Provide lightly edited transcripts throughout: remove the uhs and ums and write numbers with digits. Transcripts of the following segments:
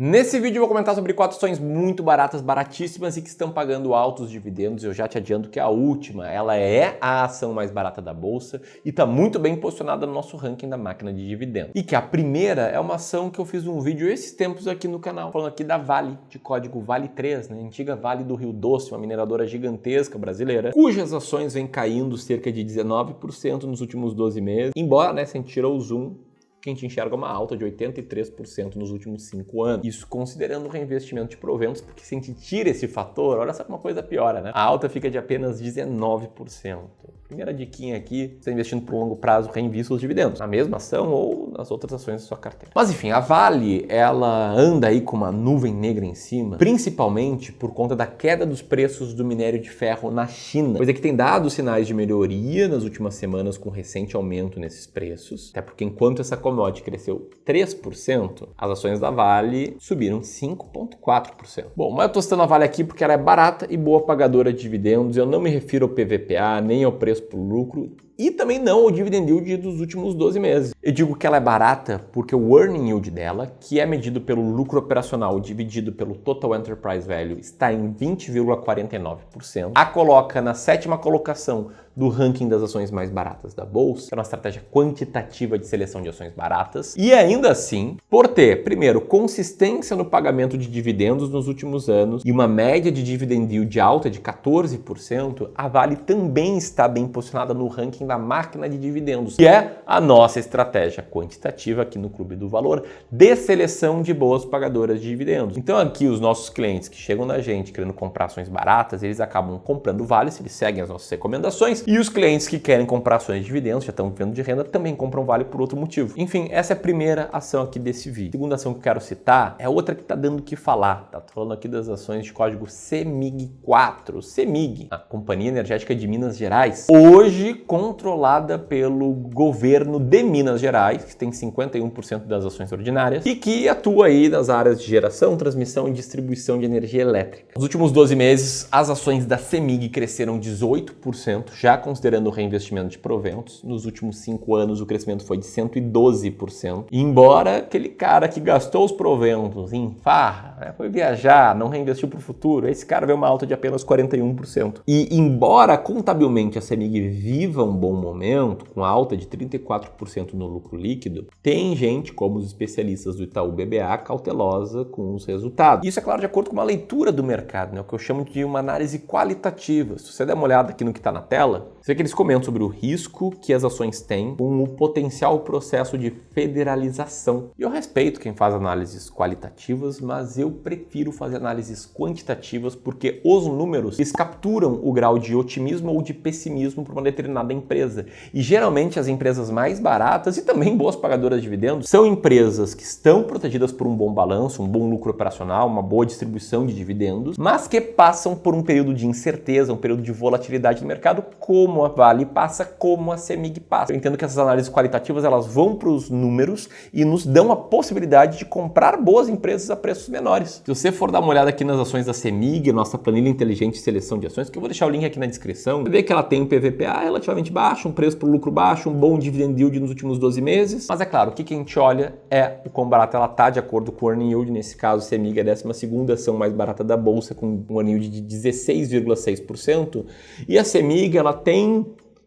Nesse vídeo eu vou comentar sobre 4 ações muito baratas, baratíssimas e que estão pagando altos dividendos. Eu já te adianto que a última, ela é a ação mais barata da bolsa e está muito bem posicionada no nosso ranking da máquina de dividendos. E que a primeira é uma ação que eu fiz um vídeo esses tempos aqui no canal, falando aqui da Vale, de código Vale3, né? Antiga Vale do Rio Doce, uma mineradora gigantesca brasileira, cujas ações vêm caindo cerca de 19% nos últimos 12 meses, embora, né, se a gente tirou o zoom, que a gente enxerga uma alta de 83% nos últimos 5 anos. Isso considerando o reinvestimento de proventos, porque se a gente tira esse fator, olha só como uma coisa piora, né? A alta fica de apenas 19%. Primeira diquinha aqui, você investindo por longo prazo, reinvista os dividendos, na mesma ação ou nas outras ações da sua carteira. Mas enfim, a Vale, ela anda aí com uma nuvem negra em cima, principalmente por conta da queda dos preços do minério de ferro na China, coisa que tem dado sinais de melhoria nas últimas semanas com recente aumento nesses preços, até porque enquanto essa commodity cresceu 3%, as ações da Vale subiram 5,4%. Bom, mas eu tô citando a Vale aqui porque ela é barata e boa pagadora de dividendos. Eu não me refiro ao PVPA, nem ao preço por lucro, e também não o dividend yield dos últimos 12 meses. Eu digo que ela é barata porque o earning yield dela, que é medido pelo lucro operacional dividido pelo Total Enterprise Value, está em 20,49%. A coloca na 7ª colocação do ranking das ações mais baratas da bolsa, que é uma estratégia quantitativa de seleção de ações baratas. E ainda assim, por ter, primeiro, consistência no pagamento de dividendos nos últimos anos e uma média de dividend yield alta de 14%, a Vale também está bem posicionada no ranking da máquina de dividendos, que é a nossa estratégia quantitativa aqui no Clube do Valor de seleção de boas pagadoras de dividendos. Então aqui os nossos clientes que chegam na gente querendo comprar ações baratas, eles acabam comprando Vale se eles seguem as nossas recomendações, e os clientes que querem comprar ações de dividendos, já estão vivendo de renda, também compram Vale por outro motivo. Enfim, essa é a primeira ação aqui desse vídeo. A segunda ação que eu quero citar é outra que está dando o que falar. Tá? Tô falando aqui das ações de código CEMIG4, CEMIG, a Companhia Energética de Minas Gerais, hoje controlada pelo governo de Minas Gerais, que tem 51% das ações ordinárias e que atua aí nas áreas de geração, transmissão e distribuição de energia elétrica. Nos últimos 12 meses, as ações da CEMIG cresceram 18%, já considerando o reinvestimento de proventos. Nos últimos 5 anos, o crescimento foi de 112%. E embora aquele cara que gastou os proventos em farra, né, foi viajar, não reinvestiu para o futuro, esse cara veio uma alta de apenas 41%. E embora contabilmente a CEMIG viva um bom momento, com alta de 34% no lucro líquido, tem gente, como os especialistas do Itaú BBA, cautelosa com os resultados. Isso é claro de acordo com uma leitura do mercado, né, o que eu chamo de uma análise qualitativa. Se você der uma olhada aqui no que está na tela, você vê que eles comentam sobre o risco que as ações têm com o potencial processo de federalização. E eu respeito quem faz análises qualitativas, mas eu prefiro fazer análises quantitativas porque os números eles capturam o grau de otimismo ou de pessimismo para uma determinada empresa. E geralmente as empresas mais baratas e também boas pagadoras de dividendos são empresas que estão protegidas por um bom balanço, um bom lucro operacional, uma boa distribuição de dividendos, mas que passam por um período de incerteza, um período de volatilidade no mercado, como a Vale passa, como a CEMIG passa. Eu entendo que essas análises qualitativas elas vão para os números e nos dão a possibilidade de comprar boas empresas a preços menores. Se você for dar uma olhada aqui nas ações da CEMIG, nossa planilha inteligente de seleção de ações, que eu vou deixar o link aqui na descrição, você vê que ela tem um PVPA relativamente baixo, um preço por lucro baixo, um bom dividend yield nos últimos 12 meses. Mas é claro, o que a gente olha é o quão barata ela está de acordo com o earning yield. Nesse caso, a CEMIG é a 12ª ação mais barata da bolsa, com um earning yield de 16,6%. E a CEMIG ela tem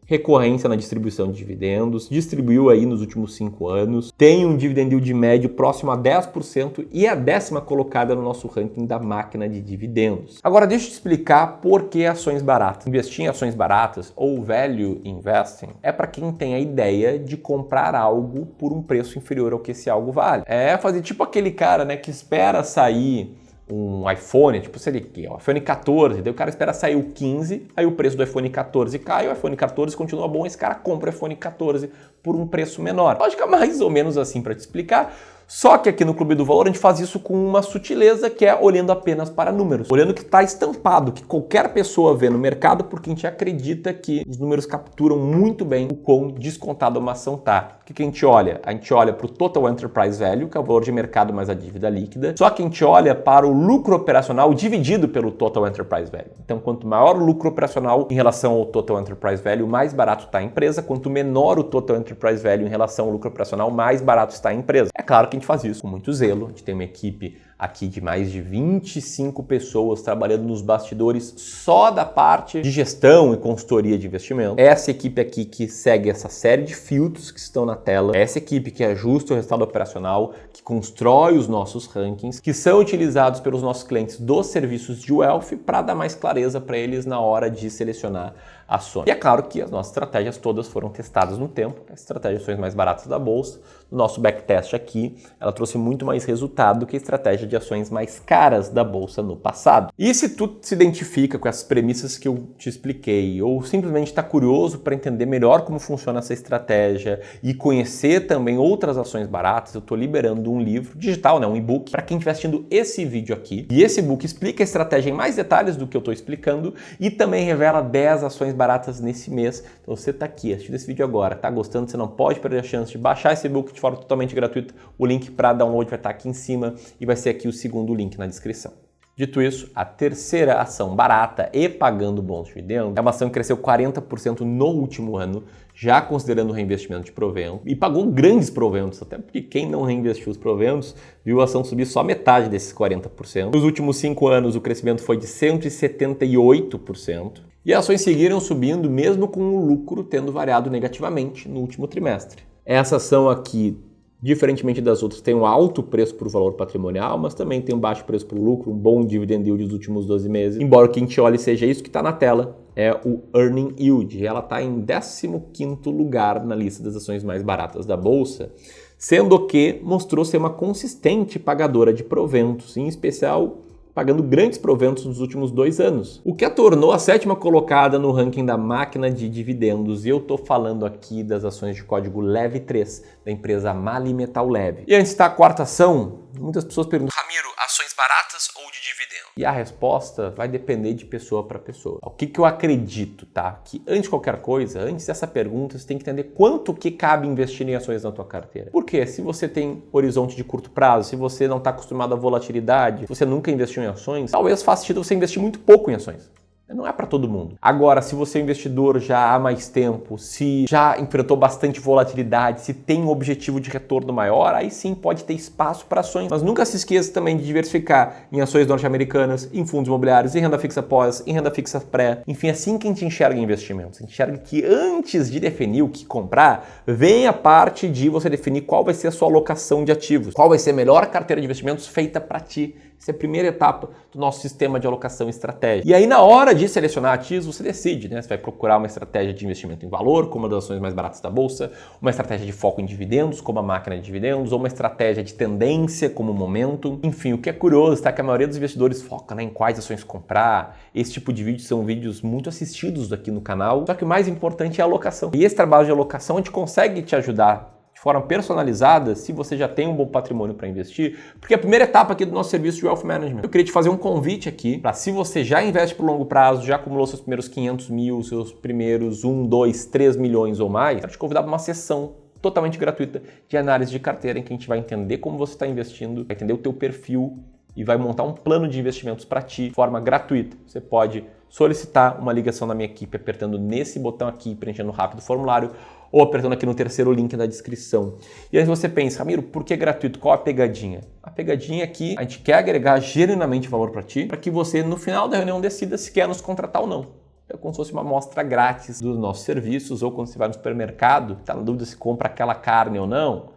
recorrência na distribuição de dividendos, distribuiu aí nos últimos 5 anos, tem um dividend yield médio próximo a 10% e é a 10ª colocada no nosso ranking da máquina de dividendos. Agora deixa eu te explicar por que ações baratas. Investir em ações baratas ou value investing é para quem tem a ideia de comprar algo por um preço inferior ao que esse algo vale. É fazer tipo aquele cara, né, que espera sair um iPhone, tipo seria o iPhone 14, daí o cara espera sair o 15, aí o preço do iPhone 14 cai, o iPhone 14 continua bom, esse cara compra o iPhone 14 por um preço menor. Lógica mais ou menos assim para te explicar. Só que aqui no Clube do Valor a gente faz isso com uma sutileza que é olhando apenas para números. Olhando o que está estampado, que qualquer pessoa vê no mercado, porque a gente acredita que os números capturam muito bem o quão descontada uma ação está. O que a gente olha? A gente olha para o Total Enterprise Value, que é o valor de mercado mais a dívida líquida. Só que a gente olha para o lucro operacional dividido pelo Total Enterprise Value. Então, quanto maior o lucro operacional em relação ao Total Enterprise Value, mais barato está a empresa. Quanto menor o Total Enterprise Value em relação ao lucro operacional, mais barato está a empresa. É claro que gente faz isso com muito zelo. A gente tem uma equipe aqui de mais de 25 pessoas trabalhando nos bastidores só da parte de gestão e consultoria de investimento. Essa equipe aqui que segue essa série de filtros que estão na tela, essa equipe que ajusta o resultado operacional, que constrói os nossos rankings, que são utilizados pelos nossos clientes dos serviços de Wealth para dar mais clareza para eles na hora de selecionar ações. E é claro que as nossas estratégias todas foram testadas no tempo, a estratégia de ações mais baratas da bolsa. No nosso backtest aqui, ela trouxe muito mais resultado do que a estratégia de ações mais caras da bolsa no passado. E se tu se identifica com essas premissas que eu te expliquei, ou simplesmente está curioso para entender melhor como funciona essa estratégia e conhecer também outras ações baratas, eu estou liberando um livro digital, um e-book, para quem estiver assistindo esse vídeo aqui. E esse e-book explica a estratégia em mais detalhes do que eu estou explicando e também revela 10 ações baratas nesse mês. Então você está aqui assistindo esse vídeo agora, está gostando, você não pode perder a chance de baixar esse e-book de forma totalmente gratuita. O link para download vai estar aqui em cima e vai ser aqui o segundo link na descrição. Dito isso, a terceira ação barata e pagando bons dividendos é uma ação que cresceu 40% no último ano, já considerando o reinvestimento de proventos, e pagou grandes proventos, até porque quem não reinvestiu os proventos viu a ação subir só metade desses 40%. Nos últimos 5 anos, o crescimento foi de 178%, e as ações seguiram subindo mesmo com o lucro tendo variado negativamente no último trimestre. Essa ação aqui, diferentemente das outras, tem um alto preço por valor patrimonial, mas também tem um baixo preço por lucro, um bom dividend yield dos últimos 12 meses. Embora o que a gente olhe seja isso que está na tela, é o Earning Yield. Ela está em 15º lugar na lista das ações mais baratas da bolsa, sendo que mostrou ser uma consistente pagadora de proventos, em especial pagando grandes proventos nos últimos 2 anos, o que a tornou a 7ª colocada no ranking da máquina de dividendos. E eu estou falando aqui das ações de código LEV3, da empresa Mali Metal Leve. E antes da quarta ação, muitas pessoas perguntam: Ramiro, ações baratas ou de dividendos? E a resposta vai depender de pessoa para pessoa. O que eu acredito, tá? Que antes de qualquer coisa, antes dessa pergunta, você tem que entender quanto que cabe investir em ações na tua carteira. Porque se você tem horizonte de curto prazo, se você não está acostumado à volatilidade, se você nunca investiu em ações, talvez faça sentido você investir muito pouco em ações. Não é para todo mundo. Agora, se você é investidor já há mais tempo, se já enfrentou bastante volatilidade, se tem um objetivo de retorno maior, aí sim pode ter espaço para ações. Mas nunca se esqueça também de diversificar em ações norte-americanas, em fundos imobiliários, em renda fixa pós, em renda fixa pré. Enfim, assim que a gente enxerga investimentos. A gente enxerga que antes de definir o que comprar, vem a parte de você definir qual vai ser a sua alocação de ativos, qual vai ser a melhor carteira de investimentos feita para ti. Essa é a primeira etapa do nosso sistema de alocação estratégica. E aí, na hora de selecionar ativos, você decide, né? Você vai procurar uma estratégia de investimento em valor, como uma das ações mais baratas da bolsa, uma estratégia de foco em dividendos, como a máquina de dividendos, ou uma estratégia de tendência, como o momento. Enfim, o que é curioso, tá? Que a maioria dos investidores foca, né, em quais ações comprar. Esse tipo de vídeos são vídeos muito assistidos aqui no canal. Só que o mais importante é a alocação. E esse trabalho de alocação a gente consegue te ajudar de forma personalizada, se você já tem um bom patrimônio para investir, porque é a primeira etapa aqui do nosso serviço de Wealth Management. Eu queria te fazer um convite aqui para, se você já investe por longo prazo, já acumulou seus primeiros 500 mil, seus primeiros 1, 2, 3 milhões ou mais, quero te convidar para uma sessão totalmente gratuita de análise de carteira, em que a gente vai entender como você está investindo, vai entender o teu perfil e vai montar um plano de investimentos para ti de forma gratuita. Você pode solicitar uma ligação da minha equipe apertando nesse botão aqui, preenchendo rápido o formulário, ou apertando aqui no terceiro link da descrição. E aí você pensa: Ramiro, por que gratuito? Qual a pegadinha? A pegadinha é que a gente quer agregar genuinamente valor para ti, para que você no final da reunião decida se quer nos contratar ou não. É como se fosse uma amostra grátis dos nossos serviços, ou quando você vai no supermercado, está na dúvida se compra aquela carne ou não.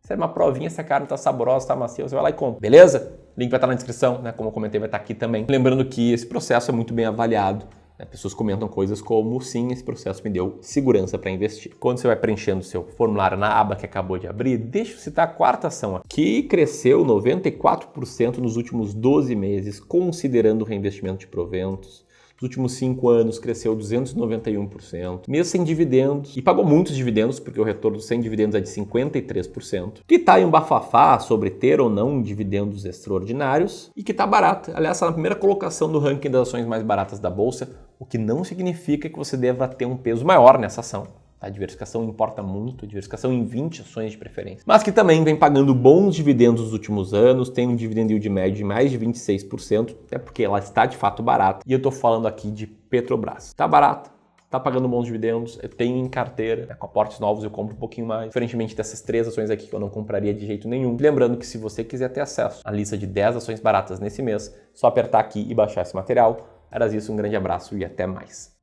Isso é uma provinha, se a carne está saborosa, está macia, você vai lá e compra. Beleza? Link vai estar na descrição, né? Como eu comentei, vai estar aqui também. Lembrando que esse processo é muito bem avaliado. Pessoas comentam coisas como: sim, esse processo me deu segurança para investir. Quando você vai preenchendo o seu formulário na aba que acabou de abrir, deixa eu citar a quarta ação aqui, que cresceu 94% nos últimos 12 meses, considerando o reinvestimento de proventos. Nos últimos 5 anos cresceu 291%, mesmo sem dividendos, e pagou muitos dividendos, porque o retorno sem dividendos é de 53%, que está em um bafafá sobre ter ou não dividendos extraordinários, e que está barata. Aliás, está na primeira colocação do ranking das ações mais baratas da bolsa, o que não significa que você deva ter um peso maior nessa ação. A diversificação importa muito, diversificação em 20 ações de preferência. Mas que também vem pagando bons dividendos nos últimos anos, tem um dividend yield médio de mais de 26%, até porque ela está de fato barata. E eu estou falando aqui de Petrobras. Está barata? tá pagando bons dividendos, eu tenho em carteira, né, com aportes novos eu compro um pouquinho mais, diferentemente dessas 3 ações aqui que eu não compraria de jeito nenhum. Lembrando que se você quiser ter acesso à lista de 10 ações baratas nesse mês, só apertar aqui e baixar esse material. Era isso, um grande abraço e até mais.